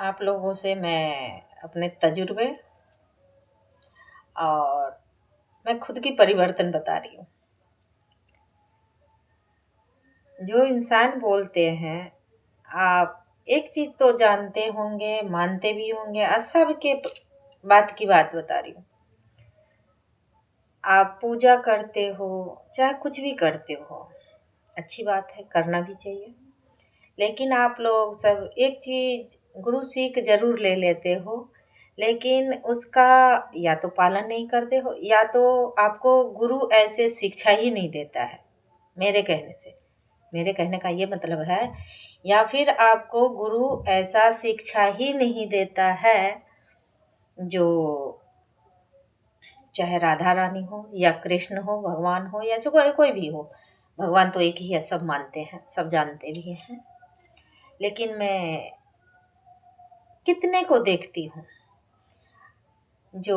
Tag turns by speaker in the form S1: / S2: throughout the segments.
S1: आप लोगों से मैं अपने तजुर्बे और मैं खुद की परिवर्तन बता रही हूँ। जो इंसान बोलते हैं, आप एक चीज़ तो जानते होंगे, मानते भी होंगे, सबके बात की बात बता रही हूँ। आप पूजा करते हो, चाहे कुछ भी करते हो, अच्छी बात है, करना भी चाहिए। लेकिन आप लोग सब एक चीज़ गुरु सीख ज़रूर ले लेते हो, लेकिन उसका या तो पालन नहीं करते हो, या तो आपको गुरु ऐसे शिक्षा ही नहीं देता है। मेरे कहने से, मेरे कहने का ये मतलब है, या फिर आपको गुरु ऐसा शिक्षा ही नहीं देता है जो, चाहे राधा रानी हो या कृष्ण हो, भगवान हो या जो कोई कोई भी हो। भगवान तो एक ही है, सब मानते हैं, सब जानते भी हैं। लेकिन मैं कितने को देखती हूँ जो,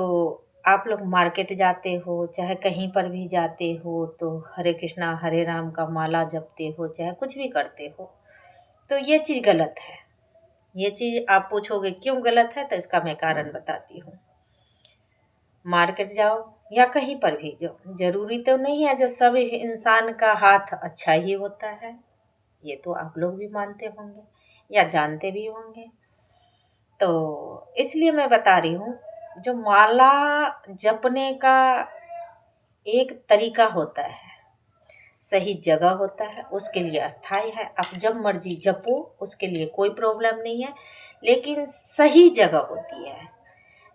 S1: आप लोग मार्केट जाते हो, चाहे कहीं पर भी जाते हो, तो हरे कृष्णा हरे राम का माला जपते हो, चाहे कुछ भी करते हो, तो ये चीज़ गलत है। ये चीज़ आप पूछोगे क्यों गलत है, तो इसका मैं कारण बताती हूँ। मार्केट जाओ या कहीं पर भी जाओ, जरूरी तो नहीं है जो सब इंसान का हाथ अच्छा ही होता है। ये तो आप लोग भी मानते होंगे या जानते भी होंगे। तो इसलिए मैं बता रही हूँ, जो माला जपने का एक तरीका होता है, सही जगह होता है, उसके लिए अस्थाई है। आप जब मर्जी जपो, उसके लिए कोई प्रॉब्लम नहीं है, लेकिन सही जगह होती है।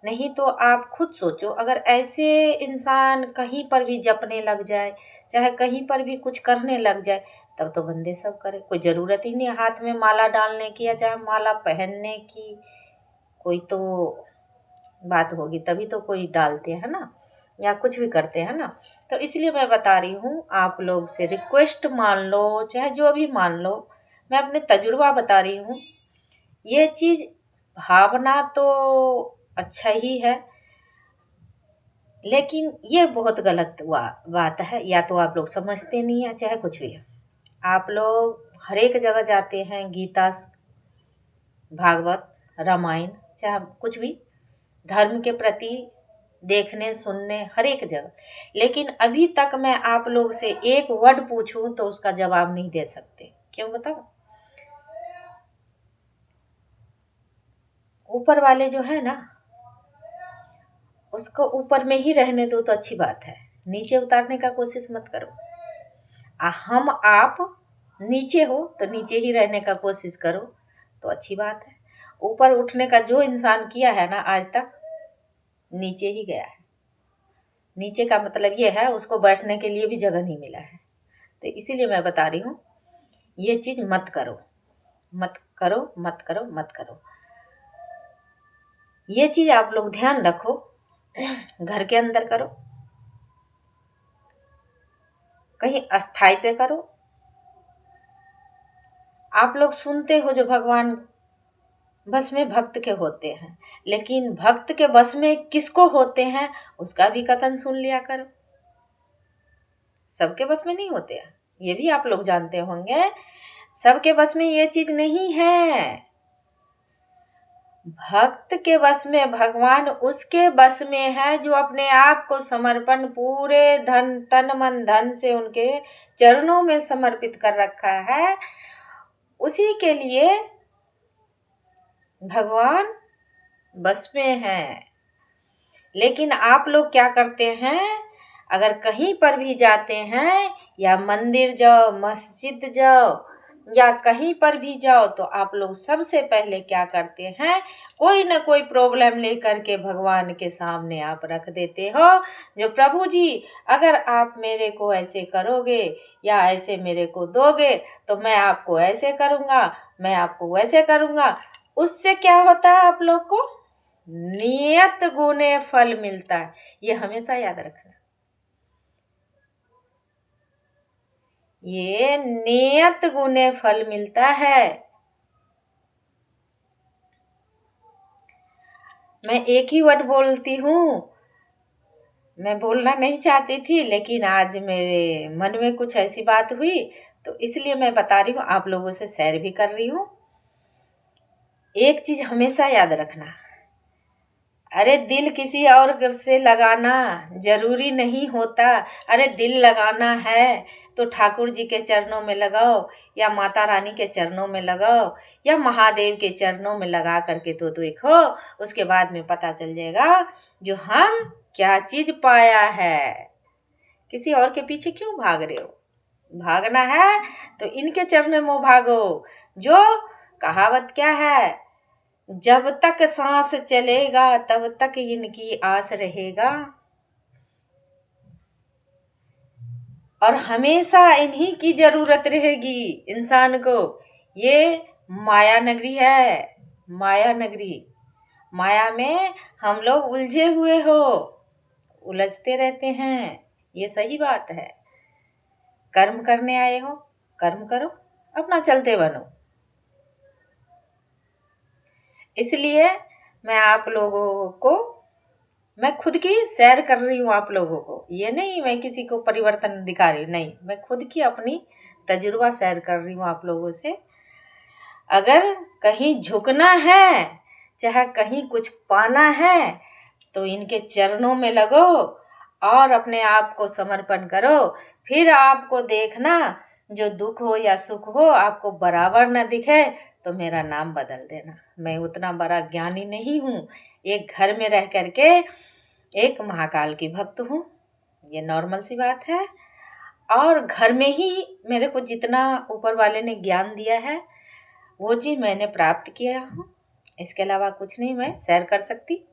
S1: नहीं तो आप खुद सोचो, अगर ऐसे इंसान कहीं पर भी जपने लग जाए, चाहे कहीं पर भी कुछ करने लग जाए, तब तो बंदे सब करे, कोई ज़रूरत ही नहीं है हाथ में माला डालने की या चाहे माला पहनने की। कोई तो बात होगी तभी तो कोई डालते हैं ना, या कुछ भी करते हैं ना। तो इसलिए मैं बता रही हूँ, आप लोग से रिक्वेस्ट मान लो, चाहे जो भी मान लो, मैं अपने तजुर्बा बता रही हूँ। ये चीज़ भावना तो अच्छा ही है, लेकिन ये बहुत गलत बात है। या तो आप लोग समझते नहीं है, चाहे कुछ भी है। आप लोग हर एक जगह जाते हैं, गीता, भागवत, रामायण, चाहे कुछ भी धर्म के प्रति देखने सुनने हर एक जगह, लेकिन अभी तक मैं आप लोग से एक वर्ड पूछूं तो उसका जवाब नहीं दे सकते। क्यों बताओ? ऊपर वाले जो है ना, उसको ऊपर में ही रहने दो तो अच्छी बात है, नीचे उतारने का कोशिश मत करो। हम आप नीचे हो तो नीचे ही रहने का कोशिश करो तो अच्छी बात है। ऊपर उठने का जो इंसान किया है ना आज तक, नीचे ही गया है। नीचे का मतलब ये है, उसको बैठने के लिए भी जगह नहीं मिला है। तो इसीलिए मैं बता रही हूँ, ये चीज़ मत करो, मत करो, मत करो, मत करो। ये चीज़ आप लोग ध्यान रखो, घर के अंदर करो, कहीं अस्थाई पे करो। आप लोग सुनते हो जो भगवान बस में भक्त के होते हैं, लेकिन भक्त के बस में किसको होते हैं उसका भी कथन सुन लिया करो। सबके बस में नहीं होते हैं, ये भी आप लोग जानते होंगे। सबके बस में ये चीज नहीं है। भक्त के बस में, भगवान उसके बस में है जो अपने आप को समर्पण पूरे धन तन मन धन से उनके चरणों में समर्पित कर रखा है। उसी के लिए भगवान बस में है। लेकिन आप लोग क्या करते हैं, अगर कहीं पर भी जाते हैं, या मंदिर जाओ, मस्जिद जाओ, या कहीं पर भी जाओ, तो आप लोग सबसे पहले क्या करते हैं, कोई ना कोई प्रॉब्लम लेकर के भगवान के सामने आप रख देते हो। जो प्रभु जी, अगर आप मेरे को ऐसे करोगे या ऐसे मेरे को दोगे तो मैं आपको ऐसे करूँगा, मैं आपको वैसे करूँगा। उससे क्या होता है, आप लोग को नियत गुने फल मिलता है। ये हमेशा याद रखना, ये नियत गुने फल मिलता है। मैं एक ही वर्ड बोलती हूँ, मैं बोलना नहीं चाहती थी, लेकिन आज मेरे मन में कुछ ऐसी बात हुई, तो इसलिए मैं बता रही हूँ, आप लोगों से शेयर भी कर रही हूँ। एक चीज हमेशा याद रखना, अरे दिल किसी और से लगाना जरूरी नहीं होता। अरे दिल लगाना है तो ठाकुर जी के चरणों में लगाओ, या माता रानी के चरणों में लगाओ, या महादेव के चरणों में लगा करके तो देखो, उसके बाद में पता चल जाएगा जो हम क्या चीज पाया है। किसी और के पीछे क्यों भाग रहे हो? भागना है तो इनके चरणों में भागो। जो कहावत क्या है, जब तक सांस चलेगा तब तक इनकी आस रहेगा, और हमेशा इन्हीं की जरूरत रहेगी इंसान को। ये माया नगरी है, माया नगरी। माया में हम लोग उलझे हुए हो, उलझते रहते हैं, ये सही बात है। कर्म करने आए हो, कर्म करो, अपना चलते बनो। इसलिए मैं आप लोगों को, मैं खुद की शेयर कर रही हूँ आप लोगों को, ये नहीं मैं किसी को परिवर्तन दिखा रही हूँ, नहीं, मैं खुद की अपनी तजुर्बा शेयर कर रही हूँ आप लोगों से। अगर कहीं झुकना है, चाहे कहीं कुछ पाना है, तो इनके चरणों में लगो और अपने आप को समर्पण करो। फिर आपको देखना, जो दुख हो या सुख हो आपको बराबर न दिखे तो मेरा नाम बदल देना। मैं उतना बड़ा ज्ञानी नहीं हूँ, एक घर में रह करके एक महाकाल की भक्त हूँ, ये नॉर्मल सी बात है। और घर में ही मेरे को जितना ऊपर वाले ने ज्ञान दिया है वो चीज़ मैंने प्राप्त किया हूँ। इसके अलावा कुछ नहीं मैं शेयर कर सकती,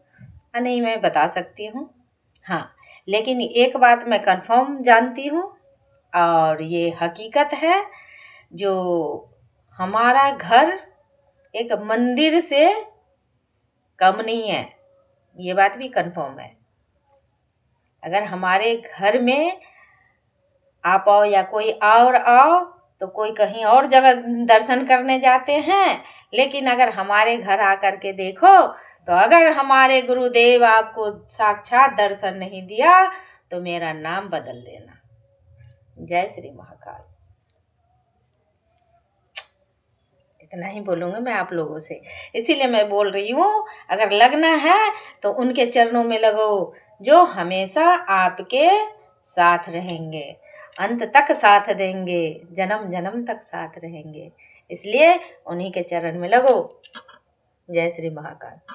S1: नहीं मैं बता सकती हूँ। हाँ, लेकिन एक बात मैं कंफर्म जानती हूँ, और ये हकीकत है, जो हमारा घर एक मंदिर से कम नहीं है, ये बात भी कंफर्म है। अगर हमारे घर में आप आओ या कोई और आओ, तो कोई कहीं और जगह दर्शन करने जाते हैं, लेकिन अगर हमारे घर आकर के देखो, तो अगर हमारे गुरुदेव आपको साक्षात दर्शन नहीं दिया तो मेरा नाम बदल देना। जय श्री महाकाल। इतना ही बोलूँगी मैं आप लोगों से, इसीलिए मैं बोल रही हूँ, अगर लगना है तो उनके चरणों में लगो जो हमेशा आपके साथ रहेंगे, अंत तक साथ देंगे, जन्म जन्म तक साथ रहेंगे। इसलिए उन्हीं के चरण में लगो। जय श्री महाकाल।